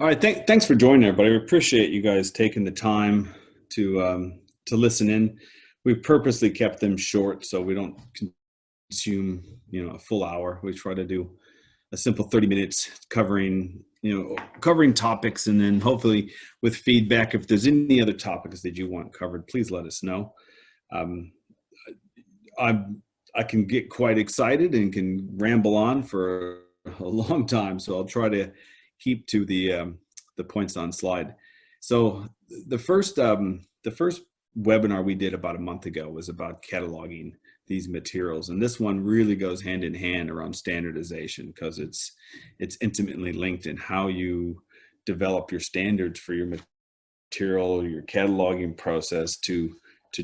All right, thanks for joining everybody. We appreciate you guys taking the time to listen in. We've purposely kept them short so we don't consume, a full hour. We try to do a simple 30 minutes covering topics, and then hopefully with feedback, if there's any other topics that you want covered, please let us know. Um, I I can get quite excited and can ramble on for a long time, so I'll try to keep to the points on slide. So the first webinar we did about a month ago was about cataloging these materials, and this one really goes hand in hand around standardization because it's intimately linked in how you develop your standards for your material, your cataloging process to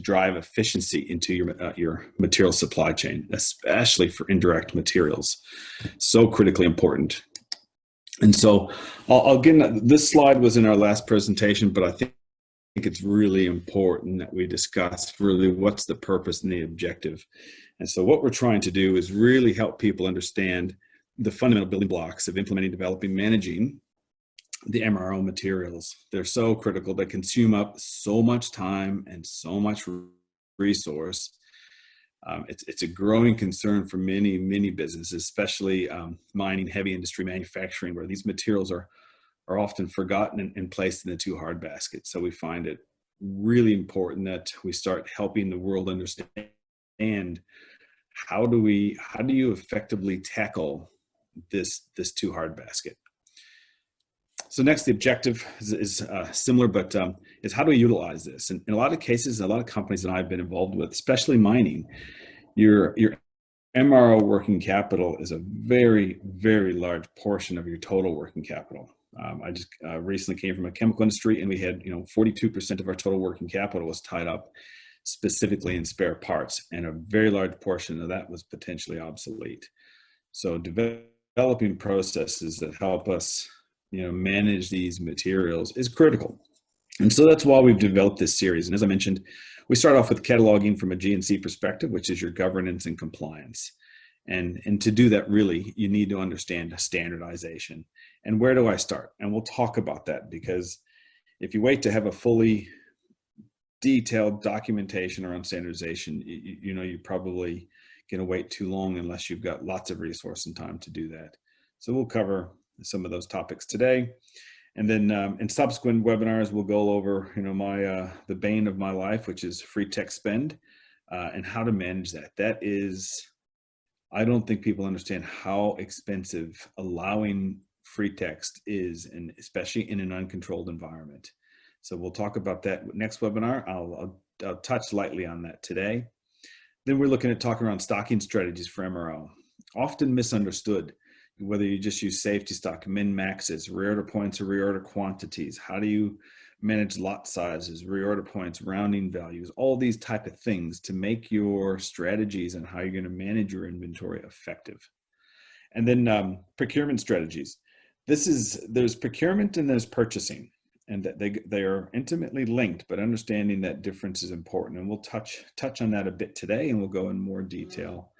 drive efficiency into your material supply chain, especially for indirect materials. So critically important. And so I'll get this slide was in our last presentation, but I think it's really important that we discuss really what's the purpose and the objective. And so what we're trying to do is really help people understand the fundamental building blocks of implementing, developing, managing the MRO materials. They're so critical. They consume up so much time and so much resource. It's a growing concern for many businesses, especially mining, heavy industry, manufacturing, where these materials are often forgotten and placed in the too hard basket. So we find it really important that we start helping the world understand how do you effectively tackle this too hard basket. So next, the objective is similar, but is how do we utilize this? And in a lot of cases, a lot of companies that I've been involved with, especially mining, your MRO working capital is a very large portion of your total working capital. I just recently came from a chemical industry, and we had 42% of our total working capital was tied up specifically in spare parts, and a very large portion of that was potentially obsolete. So developing processes that help us manage these materials is critical. And so that's why we've developed this series. And as I mentioned, we start off with cataloging from a G&C perspective, which is your governance and compliance. And to do that, really, you need to understand standardization. And where do I start? And we'll talk about that, because if you wait to have a fully detailed documentation around standardization, you're probably going to wait too long unless you've got lots of resource and time to do that. So we'll cover some of those topics today, and then in subsequent webinars we'll go over the bane of my life, which is free text spend, and how to manage that. That is, I don't think people understand how expensive allowing free text is, and especially in an uncontrolled environment. So we'll talk about that next webinar. I'll touch lightly on that today. Then we're looking at talking around stocking strategies for MRO, often misunderstood. Whether you just use safety stock, min maxes, reorder points or reorder quantities, how do you manage lot sizes, reorder points, rounding values, all these type of things to make your strategies and how you're going to manage your inventory effective. And then procurement strategies. There's procurement and there's purchasing, and that they are intimately linked, but understanding that difference is important. And we'll touch on that a bit today, and we'll go in more detail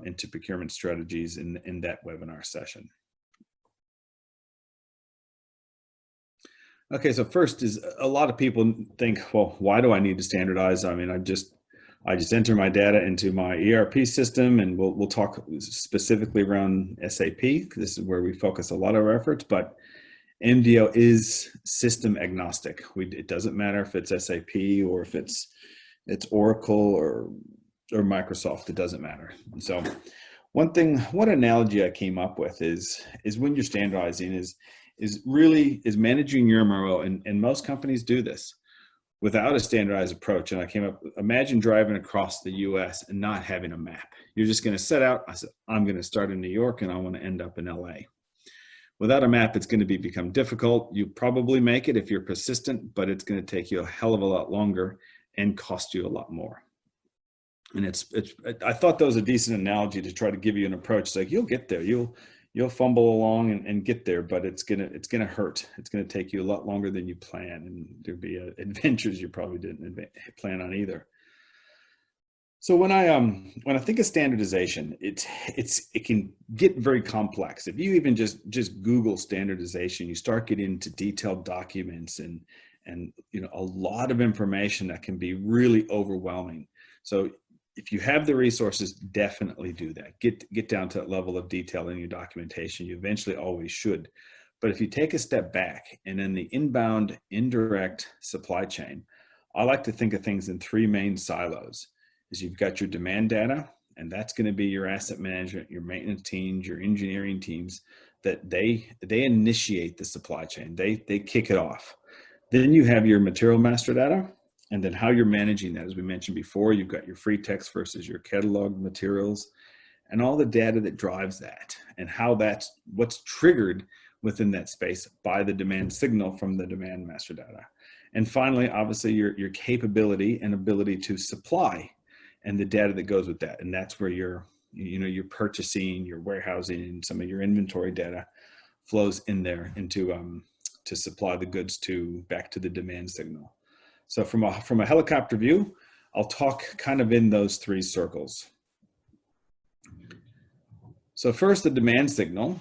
into procurement strategies in that webinar session. Okay, so first is, a lot of people think, well, why do I need to standardize? I mean, I just enter my data into my ERP system, and we'll talk specifically around SAP. This is where we focus a lot of our efforts, but MDO is system agnostic. It doesn't matter if it's SAP or if it's Oracle or Microsoft, it doesn't matter. And so one analogy I came up with is when you're standardizing is managing your MRO, and most companies do this without a standardized approach. And I came up, imagine driving across the US and not having a map. You're just going to set out, I said, I'm going to start in New York and I want to end up in LA. Without a map, it's going to become difficult. You probably make it if you're persistent, but it's going to take you a hell of a lot longer and cost you a lot more. And I thought that was a decent analogy to try to give you an approach. It's like, you'll get there, you'll fumble along and get there, but it's gonna hurt. It's gonna take you a lot longer than you plan, and there'll be adventures you probably didn't plan on either. So when I think of standardization, it can get very complex. If you even just Google standardization, you start getting into detailed documents and a lot of information that can be really overwhelming. So if you have the resources, definitely do that. Get down to that level of detail in your documentation. You eventually always should. But if you take a step back and in the inbound indirect supply chain, I like to think of things in three main silos. Is you've got your demand data, and that's going to be your asset management, your maintenance teams, your engineering teams, that they initiate the supply chain. They kick it off. Then you have your material master data, and then how you're managing that. As we mentioned before, you've got your free text versus your catalog materials, and all the data that drives that, and how that's what's triggered within that space by the demand signal from the demand master data. And finally, obviously, your capability and ability to supply and the data that goes with that. And that's where your purchasing, your warehousing, and some of your inventory data flows in there into to supply the goods back to the demand signal. So from a helicopter view, I'll talk kind of in those three circles. So first, the demand signal.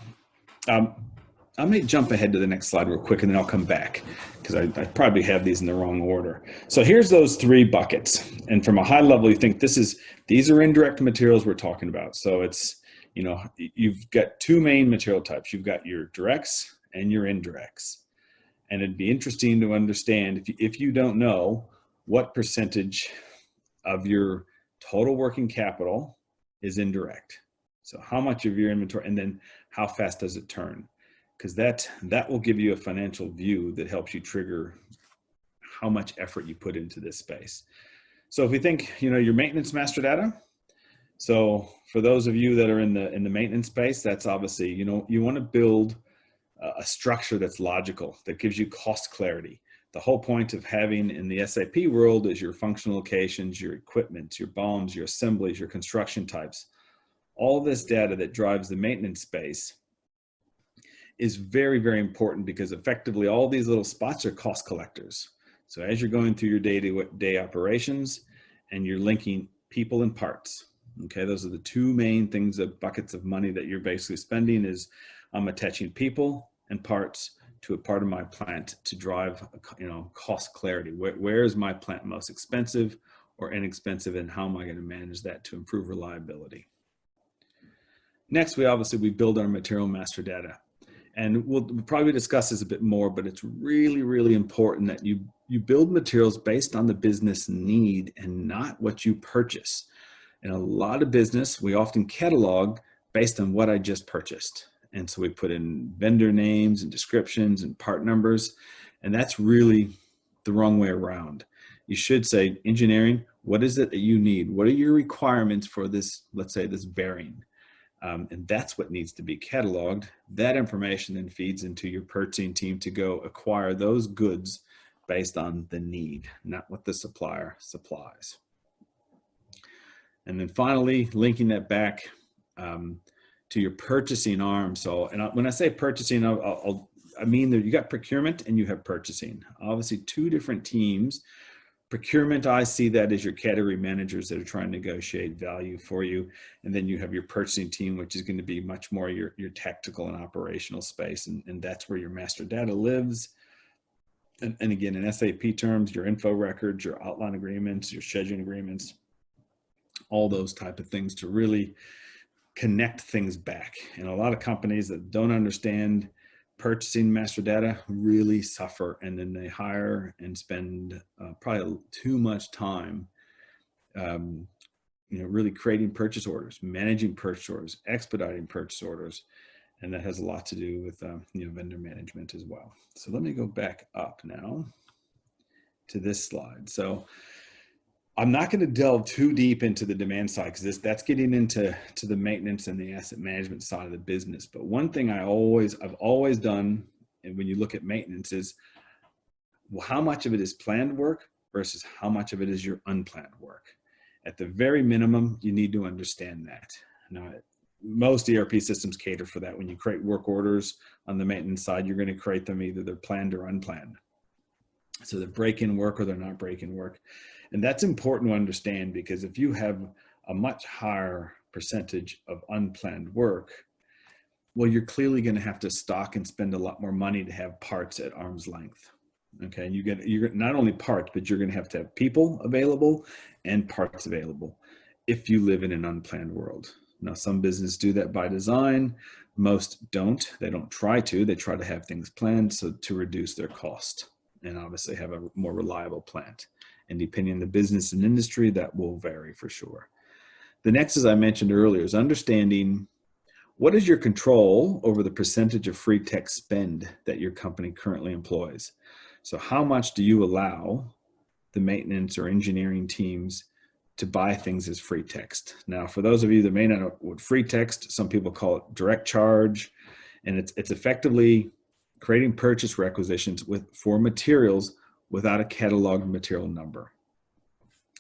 I may jump ahead to the next slide real quick, and then I'll come back because I probably have these in the wrong order. So here's those three buckets. And from a high level, you think these are indirect materials we're talking about. So it's, you've got two main material types. You've got your directs and your indirects. And it'd be interesting to understand if you don't know what percentage of your total working capital is indirect. So how much of your inventory, and then how fast does it turn? Because that will give you a financial view that helps you trigger how much effort you put into this space. So if we think, your maintenance master data. So for those of you that are in the maintenance space, that's obviously, you want to build a structure that's logical, that gives you cost clarity. The whole point of having in the SAP world is your functional locations, your equipment, your BOMs, your assemblies, your construction types. All this data that drives the maintenance space is very, very important because effectively all these little spots are cost collectors. So as you're going through your day-to-day operations and you're linking people and parts, okay, those are the two main things of buckets of money that you're basically spending is I'm attaching people and parts to a part of my plant to drive, cost clarity. Where is my plant most expensive or inexpensive, and how am I going to manage that to improve reliability? Next, we build our material master data. And we'll probably discuss this a bit more, but it's really, really important that you build materials based on the business need and not what you purchase. In a lot of business, we often catalog based on what I just purchased. And so we put in vendor names and descriptions and part numbers, and that's really the wrong way around. You should say, engineering, what is it that you need? What are your requirements for this, let's say this bearing? And that's what needs to be cataloged. That information then feeds into your purchasing team to go acquire those goods based on the need, not what the supplier supplies. And then finally, linking that back to your purchasing arm. So, when I say purchasing, I mean that you got procurement and you have purchasing. Obviously, two different teams. Procurement, I see that as your category managers that are trying to negotiate value for you. And then you have your purchasing team, which is going to be much more your tactical and operational space. And that's where your master data lives. And again, in SAP terms, your info records, your outline agreements, your scheduling agreements, all those type of things to really connect things back. And a lot of companies that don't understand purchasing master data really suffer, and then they hire and spend probably too much time really creating purchase orders, managing purchase orders, expediting purchase orders, and that has a lot to do with vendor management as well. So let me go back up now to this slide. So I'm not going to delve too deep into the demand side because that's getting into the maintenance and the asset management side of the business. But one thing I've always done, and when you look at maintenance, is how much of it is planned work versus how much of it is your unplanned work. At the very minimum, you need to understand that. Now, most ERP systems cater for that. When you create work orders on the maintenance side, you're going to create them either they're planned or unplanned. So they're break-in work or they're not break-in work. And that's important to understand, because if you have a much higher percentage of unplanned work, well, you're clearly going to have to stock and spend a lot more money to have parts at arm's length. Okay, and you're not only parts, but you're going to have people available and parts available if you live in an unplanned world. Now, some businesses do that by design. Most don't. They don't try to. They try to have things planned so to reduce their cost and obviously have a more reliable plant. And depending on the business and industry, that will vary for sure. The next, as I mentioned earlier, is understanding what is your control over the percentage of free text spend that your company currently employs. So how much do you allow the maintenance or engineering teams to buy things as free text? Now, for those of you that may not know what free text, some people call it direct charge, and it's effectively creating purchase requisitions for materials without a cataloged material number.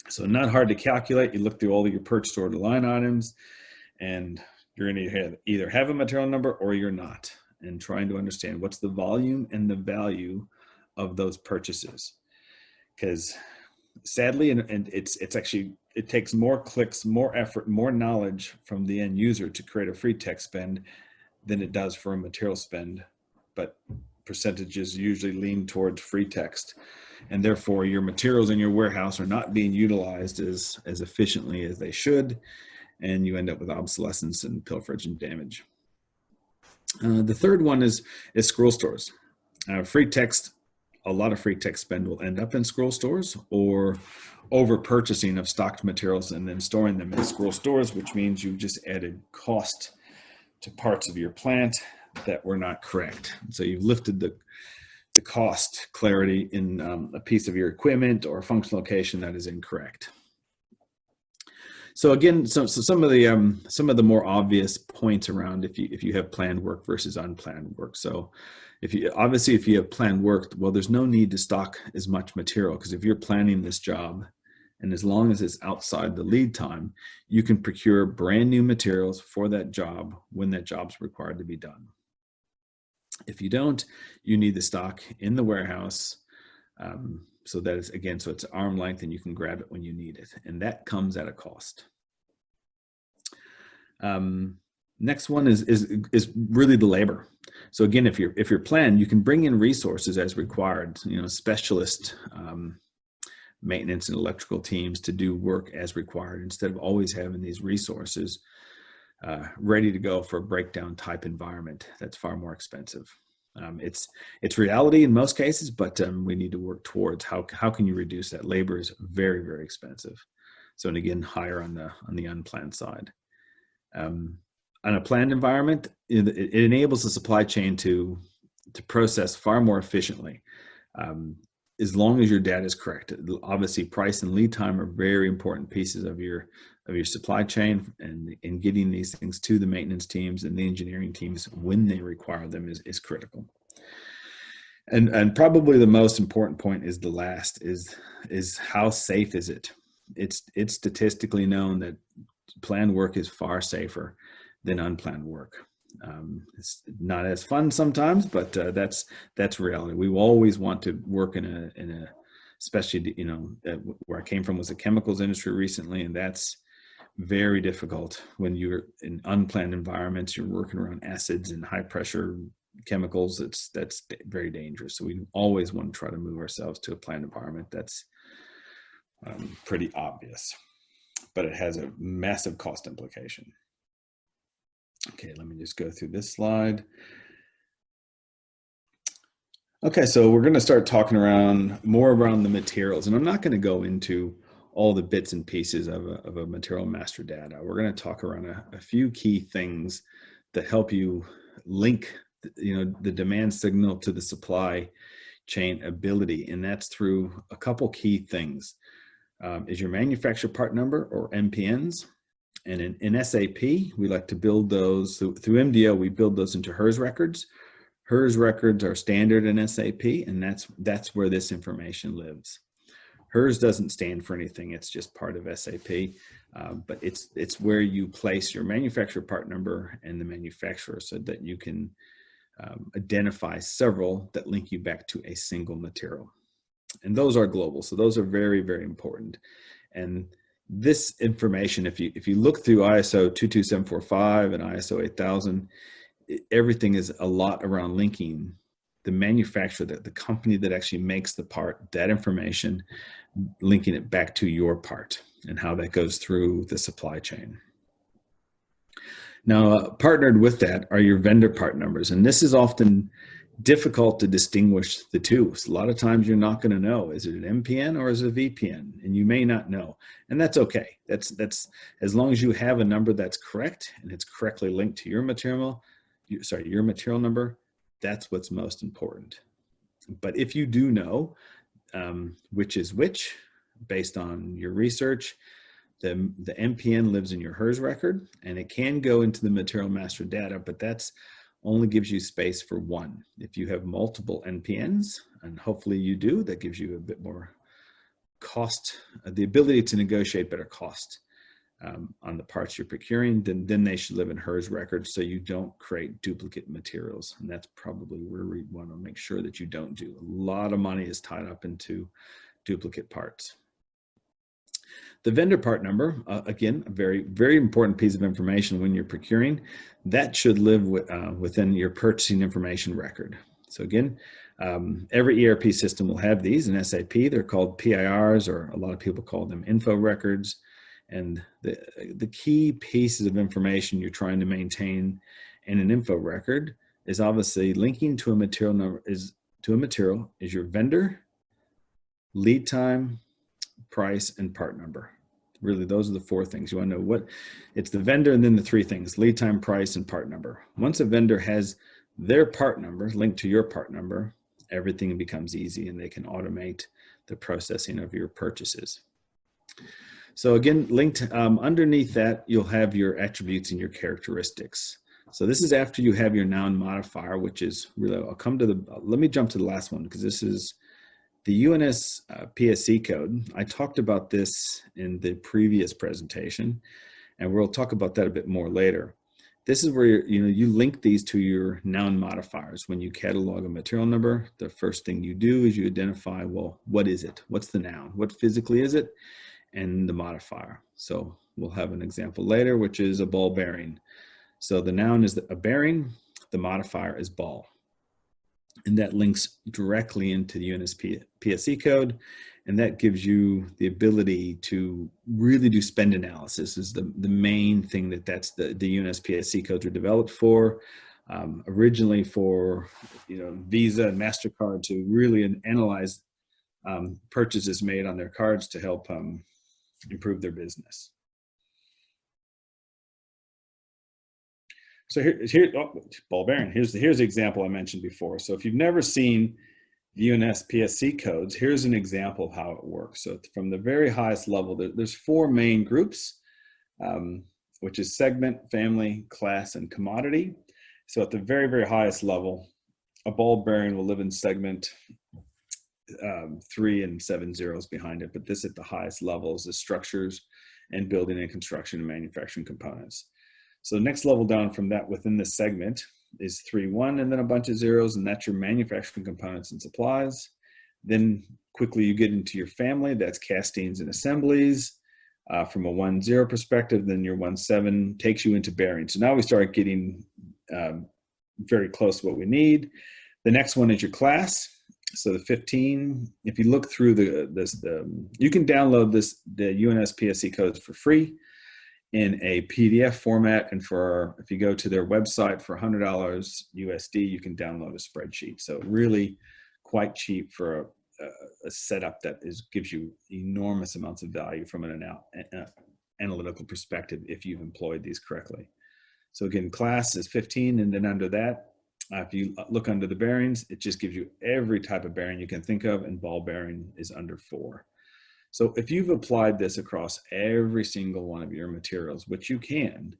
So not hard to calculate. You look through all of your purchase order line items, and you're going to either have a material number or you're not, and trying to understand what's the volume and the value of those purchases. Because sadly, and it's actually, it takes more clicks, more effort, more knowledge from the end user to create a free text spend than it does for a material spend, but percentages usually lean towards free text, and therefore your materials in your warehouse are not being utilized as efficiently as they should, and you end up with obsolescence and pilferage and damage. The third one is scroll stores. Free text, a lot of free text spend will end up in scroll stores, or over purchasing of stocked materials and then storing them in scroll stores, which means you just added cost to parts of your plant that were not correct. So you've lifted the cost clarity in a piece of your equipment or function location that is incorrect. So again, so some of the more obvious points around if you have planned work versus unplanned work. So if you have planned work, well, there's no need to stock as much material, because if you're planning this job, and as long as it's outside the lead time, you can procure brand new materials for that job when that job's required to be done. If you don't, you need the stock in the warehouse, so that is, again, so it's arm length and you can grab it when you need it, and that comes at a cost. Next one is really the labor. So again, if you're planned, you can bring in resources as required, specialist maintenance and electrical teams to do work as required, instead of always having these resources ready to go for a breakdown type environment. That's far more expensive. It's reality in most cases, but we need to work towards how can you reduce that. Labor is very, very expensive. So, and again, higher on the unplanned side. On a planned environment, it enables the supply chain to process far more efficiently. As long as your data is correct. Obviously, price and lead time are very important pieces of your supply chain, and in getting these things to the maintenance teams and the engineering teams when they require them is critical. And probably the most important point is the last, is how safe is it? It's statistically known that planned work is far safer than unplanned work. It's not as fun sometimes, but that's reality. We always want to work in a especially, where I came from was the chemicals industry recently, and that's very difficult when you're in unplanned environments. You're working around acids and high pressure chemicals. That's very dangerous. So we always want to try to move ourselves to a planned environment. That's pretty obvious, but it has a massive cost implication. Okay, let me just go through this slide. Okay, so we're going to start talking more around the materials, and I'm not going to go into all the bits and pieces of a material master data. We're going to talk around a few key things that help you link, the demand signal to the supply chain ability, and that's through a couple key things. Is your manufacturer part number, or MPNs. And in SAP, we like to build those through MDO. We build those into HERS records. HERS records are standard in SAP, and that's where this information lives. HERS doesn't stand for anything; it's just part of SAP. But it's where you place your manufacturer part number and the manufacturer, so that you can identify several that link you back to a single material. And those are global. So those are very, very important. And this information, if you look through ISO 22745 and ISO 8000, everything is a lot around linking the manufacturer, the company that actually makes the part, that information, linking it back to your part and how that goes through the supply chain. Now, partnered with that are your vendor part numbers. And this is often difficult to distinguish the two. So a lot of times you're not going to know, is it an MPN or is it a VPN? And you may not know. And that's okay. That's as long as you have a number that's correct and it's correctly linked to your material, your material number, that's what's most important. But if you do know which is which, based on your research, the MPN lives in your HERS record, and it can go into the material master data, but that's only gives you space for one. If you have multiple NPNs, and hopefully you do, that gives you a bit more cost, the ability to negotiate better cost on the parts you're procuring, then they should live in HERS records so you don't create duplicate materials. And that's probably where we want to make sure that you don't do. A lot of money is tied up into duplicate parts. The vendor part number, again, a very, very important piece of information when you're procuring. That should live within your purchasing information record. So again, every ERP system will have these. In SAP, they're called PIRs, or a lot of people call them info records. And the key pieces of information you're trying to maintain in an info record is obviously linking to a material number is your vendor, lead time, price, and part number. Really, those are the four things. You want to know what it's the vendor, and then the three things: lead time, price, and part number. Once a vendor has their part number linked to your part number, everything becomes easy and they can automate the processing of your purchases. So again, linked underneath that, you'll have your attributes and your characteristics. So this is after you have your noun modifier, which is really, let me jump to the last one, because this is the UNS PSC code. I talked about this in the previous presentation, and we'll talk about that a bit more later. This is where you link these to your noun modifiers. When you catalog a material number, the first thing you do is you identify, well, what is it? What's the noun? What physically is it? And the modifier. So we'll have an example later, which is a ball bearing. So the noun is a bearing, the modifier is ball. And that links directly into the UNS PSC code. And that gives you the ability to really do spend analysis. Is the main thing that's the UNS PSC codes were developed for. Originally for Visa and MasterCard to really analyze purchases made on their cards to help improve their business. So ball bearing. Here's the example I mentioned before. So if you've never seen the UNS PSC codes, here's an example of how it works. So from the very highest level, there's four main groups, which is segment, family, class, and commodity. So at the very, very highest level, a ball bearing will live in segment 3 and 7 zeros behind it, but this at the highest levels is structures and building and construction and manufacturing components. So next level down from that within this segment is 3, 1, and then a bunch of zeros, and that's your manufacturing components and supplies. Then quickly you get into your family, that's castings and assemblies. From a 1, 0 perspective, then your 1, 7 takes you into bearings. So now we start getting very close to what we need. The next one is your class. So the 15, if you look through you can download the UNS PSC codes for free in a PDF format. And if you go to their website for $100 USD, you can download a spreadsheet. So really quite cheap for a setup that gives you enormous amounts of value from an analytical perspective if you've employed these correctly. So again, class is 15, and then under that, if you look under the bearings, it just gives you every type of bearing you can think of, and ball bearing is under 4. So if you've applied this across every single one of your materials, which you can,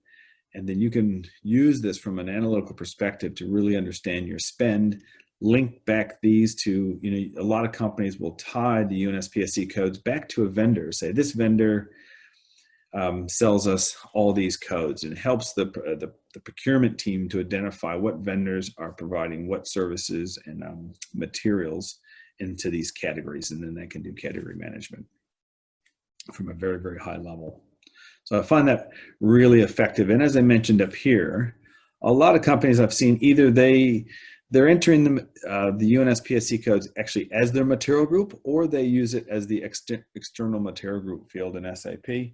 and then you can use this from an analytical perspective to really understand your spend, link back these to, a lot of companies will tie the UNS PSC codes back to a vendor, say this vendor sells us all these codes, and it helps the procurement team to identify what vendors are providing what services and materials into these categories, and then they can do category management from a very, very high level. So I find that really effective. And as I mentioned up here, a lot of companies I've seen, either they're entering the UNSPSC codes actually as their material group, or they use it as the external material group field in SAP,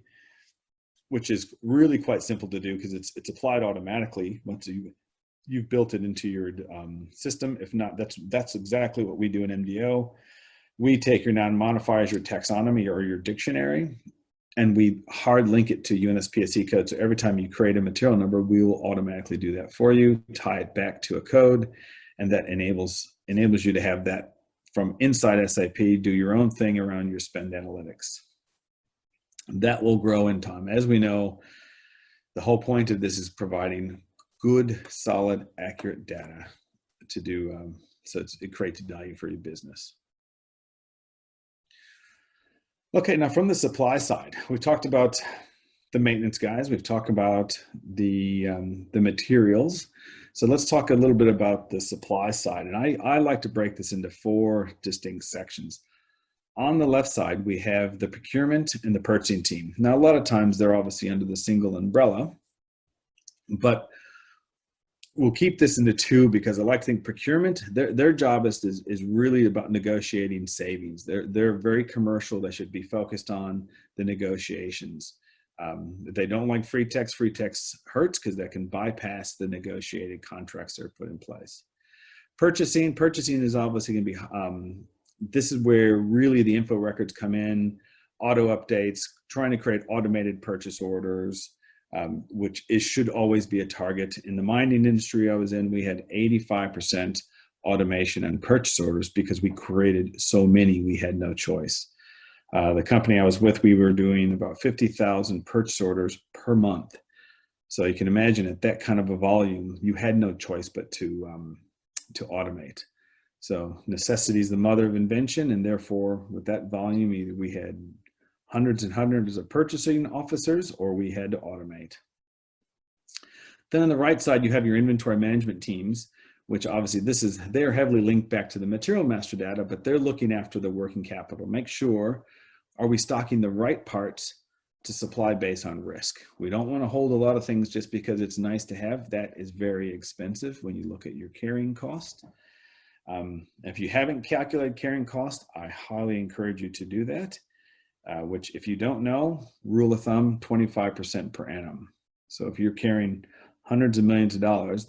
which is really quite simple to do because it's applied automatically once you've built it into your system. If not, that's exactly what we do in MDO. We take your noun modifiers, your taxonomy, or your dictionary, and we hard link it to UNSPSC code. So every time you create a material number, we will automatically do that for you, tie it back to a code, and that enables you to have that from inside SAP, do your own thing around your spend analytics. That will grow in time. As we know, the whole point of this is providing good, solid, accurate data to do, so it creates value for your business. Okay, now from the supply side, we've talked about the maintenance guys, we've talked about the materials. So let's talk a little bit about the supply side. And I like to break this into 4 distinct sections. On the left side, we have the procurement and the purchasing team. Now, a lot of times they're obviously under the single umbrella, but we'll keep this into 2 because I like to think procurement, their job is really about negotiating savings. They're very commercial. They should be focused on the negotiations. They don't like free text. Free text hurts because that can bypass the negotiated contracts that are put in place. Purchasing is obviously going to be, this is where really the info records come in, auto updates, trying to create automated purchase orders, which should always be a target. In the mining industry I was in, we had 85% automation and purchase orders because we created so many, we had no choice. The company I was with, we were doing about 50,000 purchase orders per month. So you can imagine at that kind of a volume, you had no choice but to automate. So necessity is the mother of invention, and therefore with that volume, either we had hundreds and hundreds of purchasing officers or we had to automate. Then on the right side, you have your inventory management teams, which obviously they're heavily linked back to the material master data, but they're looking after the working capital. Make sure, are we stocking the right parts to supply based on risk? We don't want to hold a lot of things just because it's nice to have. That is very expensive when you look at your carrying cost. If you haven't calculated carrying cost, I highly encourage you to do that, which if you don't know, rule of thumb, 25% per annum. So if you're carrying hundreds of millions of dollars,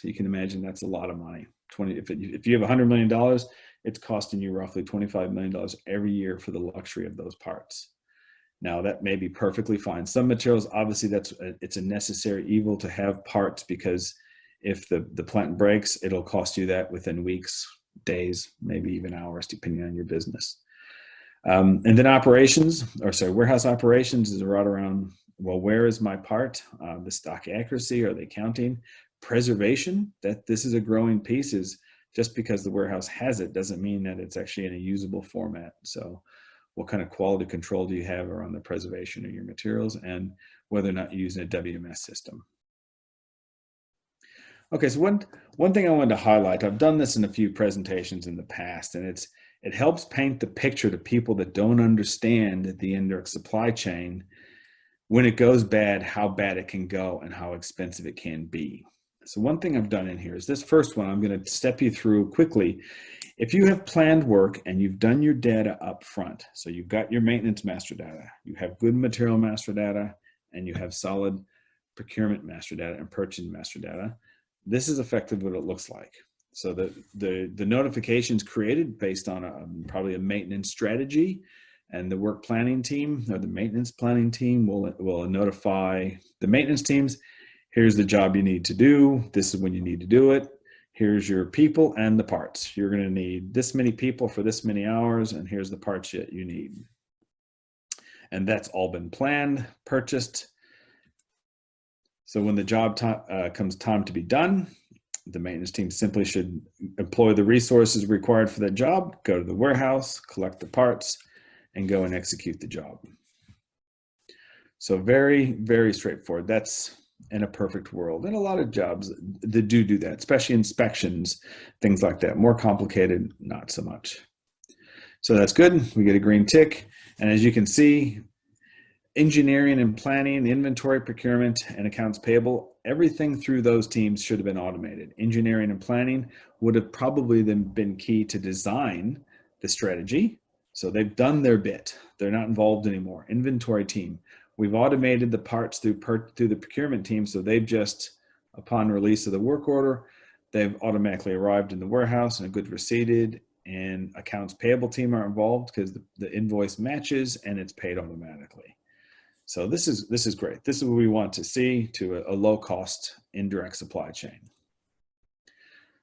you can imagine that's a lot of money. If you have $100 million, it's costing you roughly $25 million every year for the luxury of those parts. Now that may be perfectly fine. Some materials, obviously it's a necessary evil to have parts, because if the plant breaks, it'll cost you that within weeks, days, maybe even hours, depending on your business. And then warehouse operations is right around, well, where is my part? The stock accuracy, are they counting? Preservation, that this is a growing piece, is just because the warehouse has it doesn't mean that it's actually in a usable format. So what kind of quality control do you have around the preservation of your materials, and whether or not you're using a WMS system? Okay, so one thing I wanted to highlight, I've done this in a few presentations in the past, and it helps paint the picture to people that don't understand the indirect supply chain. When it goes bad, how bad it can go and how expensive it can be. So one thing I've done in here is this first one, I'm going to step you through quickly. If you have planned work and you've done your data up front, so you've got your maintenance master data, you have good material master data, and you have solid procurement master data and purchasing master data, this is effectively what it looks like. So the notifications created based on probably a maintenance strategy, and the work planning team or the maintenance planning team will notify the maintenance teams, here's the job you need to do, this is when you need to do it, here's your people and the parts. You're going to need this many people for this many hours, and here's the parts that you need. And that's all been planned, purchased. So when the job comes time to be done, the maintenance team simply should employ the resources required for that job, go to the warehouse, collect the parts, and go and execute the job. So very, very straightforward. That's in a perfect world. And a lot of jobs that do that, especially inspections, things like that. More complicated, not so much. So that's good. We get a green tick. And as you can see, engineering and planning, inventory, procurement, and accounts payable, everything through those teams should have been automated. Engineering and planning would have probably been key to design the strategy. So they've done their bit. They're not involved anymore. Inventory team, we've automated the parts through the procurement team. So they've just, upon release of the work order, they've automatically arrived in the warehouse and a good receipted, and accounts payable team are involved because the invoice matches and it's paid automatically. So this is great. This is what we want to see to a low cost indirect supply chain.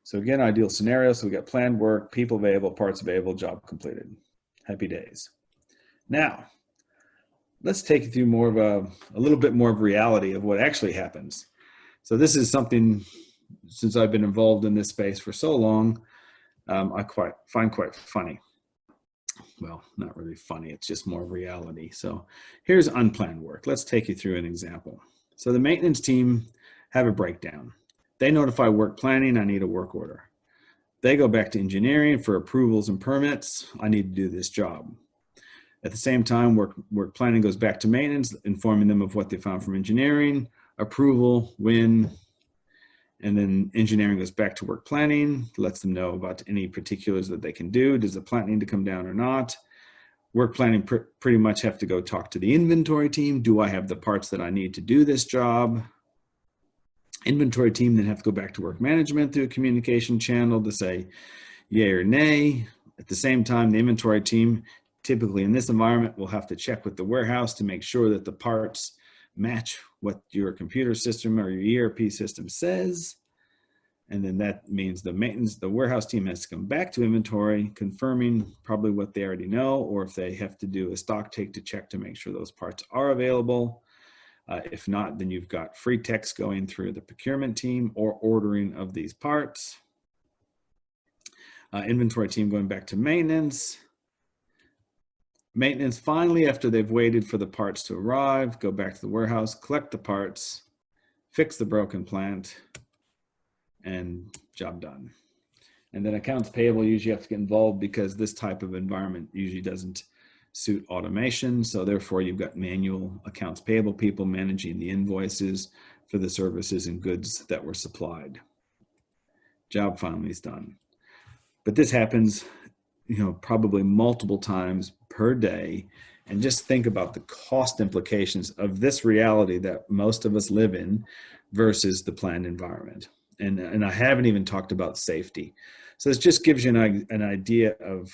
So again, ideal scenario. So we got planned work, people available, parts available, job completed. Happy days. Now, let's take you through more of a little bit more of reality of what actually happens. So this is something, since I've been involved in this space for so long, I find quite funny. Well, not really funny, it's just more reality. So here's unplanned work. Let's take you through an example. So the maintenance team have a breakdown. They notify work planning, I need a work order. They go back to engineering for approvals and permits, I need to do this job. At the same time, work planning goes back to maintenance, informing them of what they found from engineering, approval, when, and then engineering goes back to work planning, lets them know about any particulars that they can do. Does the plant need to come down or not? Work planning pretty much have to go talk to the inventory team. Do I have the parts that I need to do this job? Inventory team then have to go back to work management through a communication channel to say yay or nay. At the same time, the inventory team, typically in this environment, will have to check with the warehouse to make sure that the parts match what your computer system or your ERP system says. And then that means the warehouse team has to come back to inventory, confirming probably what they already know, or if they have to do a stock take to check to make sure those parts are available. If not, then you've got free text going through the procurement team or ordering of these parts. Inventory team going back to maintenance. Maintenance finally, after they've waited for the parts to arrive, go back to the warehouse, collect the parts, fix the broken plant, and job done. And then accounts payable usually have to get involved because this type of environment usually doesn't suit automation. So therefore you've got manual accounts payable people managing the invoices for the services and goods that were supplied. Job finally is done. But this happens, probably multiple times per day. And just think about the cost implications of this reality that most of us live in versus the planned environment. And I haven't even talked about safety. So this just gives you an idea of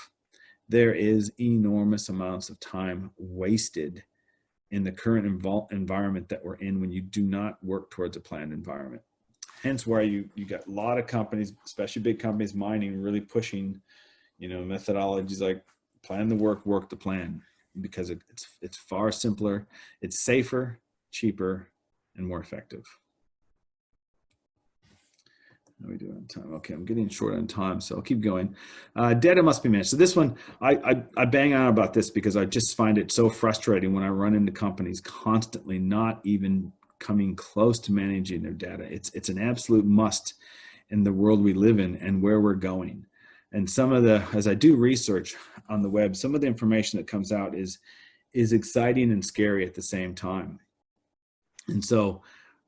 there is enormous amounts of time wasted in the current environment that we're in when you do not work towards a planned environment. Hence why you got a lot of companies, especially big companies, mining, really pushing, methodologies like plan the work the plan, because it's far simpler, it's safer, cheaper, and more effective. How are we doing on time? Okay, I'm getting short on time, so I'll keep going. Data must be managed. So this one, I bang on about this because I just find it so frustrating when I run into companies constantly not even coming close to managing their data. It's an absolute must in the world we live in and where we're going. And as I do research on the web, some of the information that comes out is exciting and scary at the same time. And so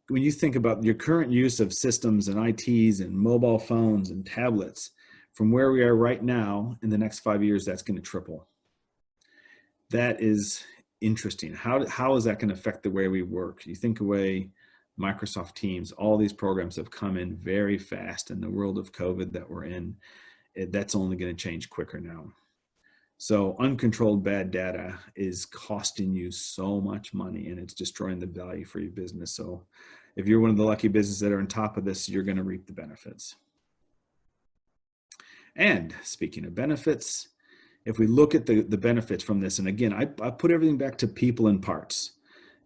when you think about your current use of systems and ITs and mobile phones and tablets, from where we are right now, in the next 5 years, that's going to triple. That is interesting. How is that going to affect the way we work? You think away Microsoft Teams, all these programs have come in very fast in the world of COVID that we're in. That's only going to change quicker now. So uncontrolled bad data is costing you so much money and it's destroying the value for your business. So if you're one of the lucky businesses that are on top of this, you're going to reap the benefits. And speaking of benefits, if we look at the benefits from this, and again, I put everything back to people and parts.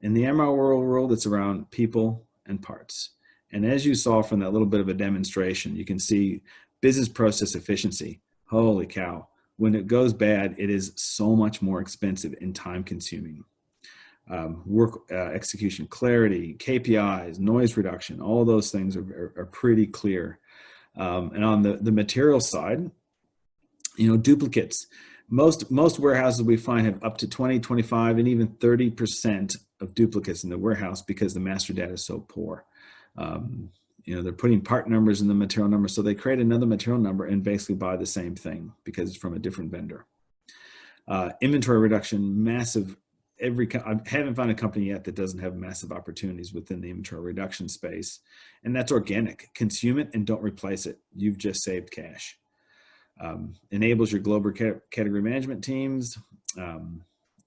In the MRO world, it's around people and parts. And as you saw from that little bit of a demonstration, you can see business process efficiency. Holy cow. When it goes bad, it is so much more expensive and time consuming. Work execution clarity, KPIs, noise reduction, all those things are pretty clear. And on the material side, duplicates. Most warehouses we find have up to 20, 25, and even 30% of duplicates in the warehouse because the master data is so poor. They're putting part numbers in the material number, so they create another material number and basically buy the same thing because it's from a different vendor. Inventory reduction, massive. I haven't found a company yet that doesn't have massive opportunities within the inventory reduction space, and that's organic. Consume it and don't replace it. You've just saved cash. Enables your global category management teams. And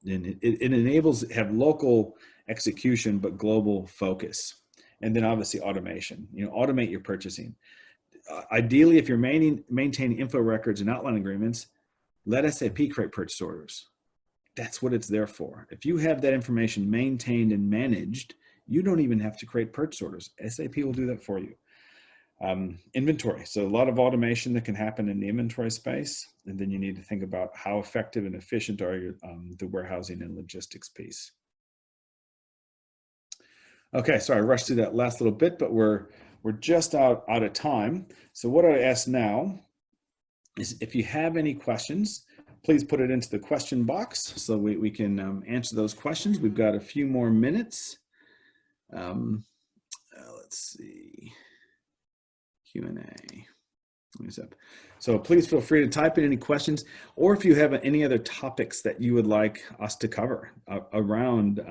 it enables have local execution but global focus. And then obviously automation. Automate your purchasing. Ideally, if you're maintaining info records and outline agreements, let SAP create purchase orders. That's what it's there for. If you have that information maintained and managed, you don't even have to create purchase orders. SAP will do that for you. Inventory. So a lot of automation that can happen in the inventory space. And then you need to think about how effective and efficient are your, the warehousing and logistics piece. Okay, sorry, I rushed through that last little bit, but we're just out of time. So what I ask now is if you have any questions, please put it into the question box so we can answer those questions. We've got a few more minutes. Let's see, Q&A. So please feel free to type in any questions, or if you have any other topics that you would like us to cover around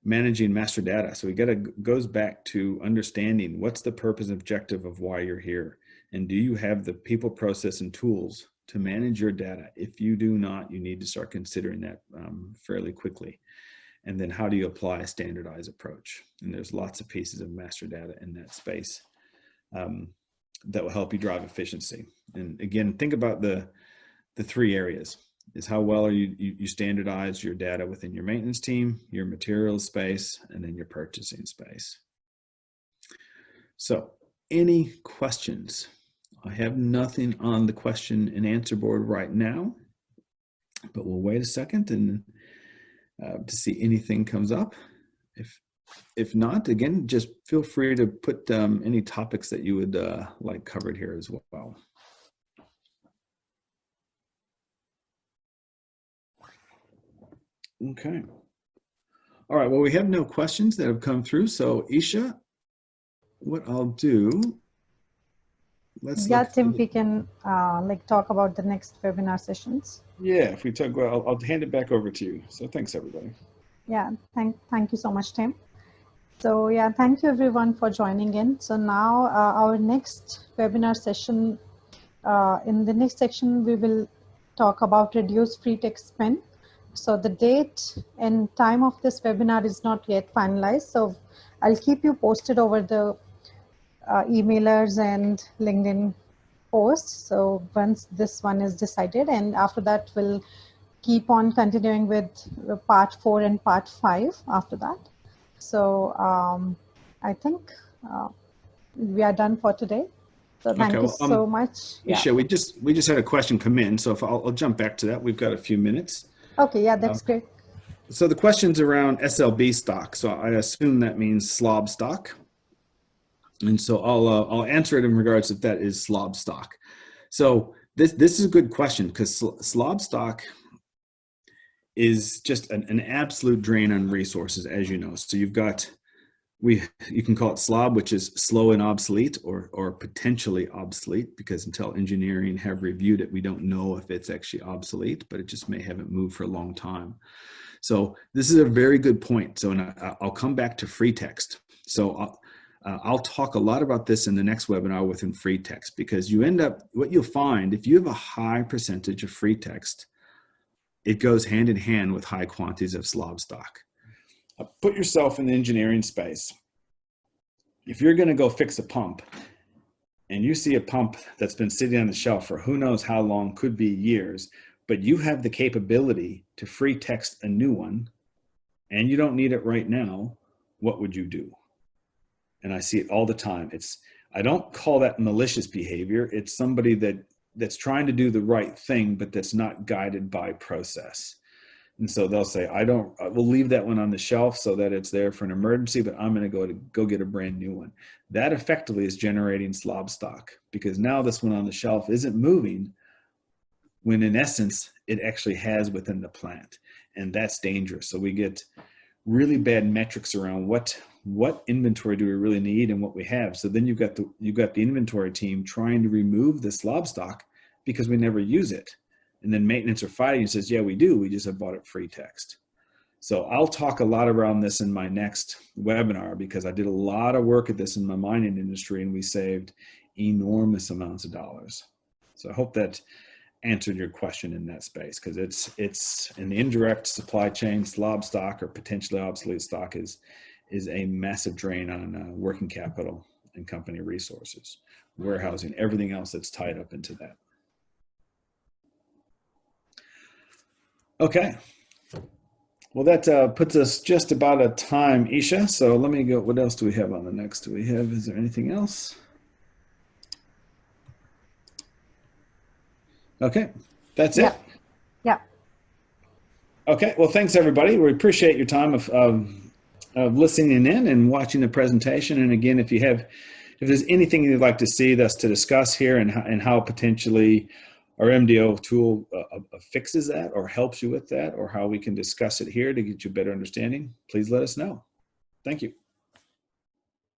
managing master data. So goes back to understanding what's the purpose and objective of why you're here. And do you have the people, process, and tools to manage your data? If you do not, you need to start considering that fairly quickly. And then how do you apply a standardized approach? And there's lots of pieces of master data in that space that will help you drive efficiency. And again, think about the three areas. Is how well are you standardize your data within your maintenance team, your materials space, and then your purchasing space. So any questions? I have nothing on the question and answer board right now, but we'll wait a second and to see anything comes up. If not, again, just feel free to put any topics that you would like covered here as well. Okay. All right. Well, we have no questions that have come through. So Isha, what I'll do, Tim, we can talk about the next webinar sessions. Yeah, if we talk, well, I'll hand it back over to you. So thanks, everybody. Yeah, thank you so much, Tim. So yeah, thank you everyone for joining in. So now our next webinar session, in the next section, we will talk about reduced free text spend. So the date and time of this webinar is not yet finalized. So I'll keep you posted over the emailers and LinkedIn posts. So once this one is decided, and after that we'll keep on continuing with part 4 and part 5 after that. So I think we are done for today. So thank you so much. Isha, we just had a question come in. So if I'll jump back to that. We've got a few minutes. Okay, yeah, that's great. So the question's around SLB stock. So I assume that means slob stock. And so I'll answer it in regards if that is slob stock. So this is a good question because slob stock is just an absolute drain on resources, as you know. So you've got, you can call it slob, which is slow and obsolete, or potentially obsolete, because until engineering have reviewed it, we don't know if it's actually obsolete, but it just may haven't moved for a long time. So this is a very good point. So I'll come back to free text. So I'll talk a lot about this in the next webinar within free text, because you end up, what you'll find, if you have a high percentage of free text, it goes hand in hand with high quantities of slob stock. Put yourself in the engineering space. If you're going to go fix a pump and you see a pump that's been sitting on the shelf for who knows how long, could be years, but you have the capability to free text a new one and you don't need it right now, what would you do? And I see it all the time. I don't call that malicious behavior. It's somebody that's trying to do the right thing, but that's not guided by process. And so they'll say, we'll leave that one on the shelf so that it's there for an emergency, but I'm going to go get a brand new one. That effectively is generating slob stock, because now this one on the shelf isn't moving when in essence, it actually has within the plant. And that's dangerous. So we get really bad metrics around what inventory do we really need and what we have. So then you've got the inventory team trying to remove the slob stock because we never use it. And then maintenance are fighting and says, yeah, we do. We just have bought it free text. So I'll talk a lot around this in my next webinar because I did a lot of work at this in my mining industry and we saved enormous amounts of dollars. So I hope that answered your question in that space, because it's an indirect supply chain. Slob stock or potentially obsolete stock is a massive drain on working capital and company resources, warehousing, everything else that's tied up into that. Okay. Well, that puts us just about at time, Isha. So let me go. What else do we have on the next? Is there anything else? Okay, that's it. Yeah. Okay, well, thanks everybody. We appreciate your time of listening in and watching the presentation. And again, if there's anything you'd like to see us to discuss here and how potentially our MDO tool fixes that or helps you with that, or how we can discuss it here to get you a better understanding, please let us know. Thank you.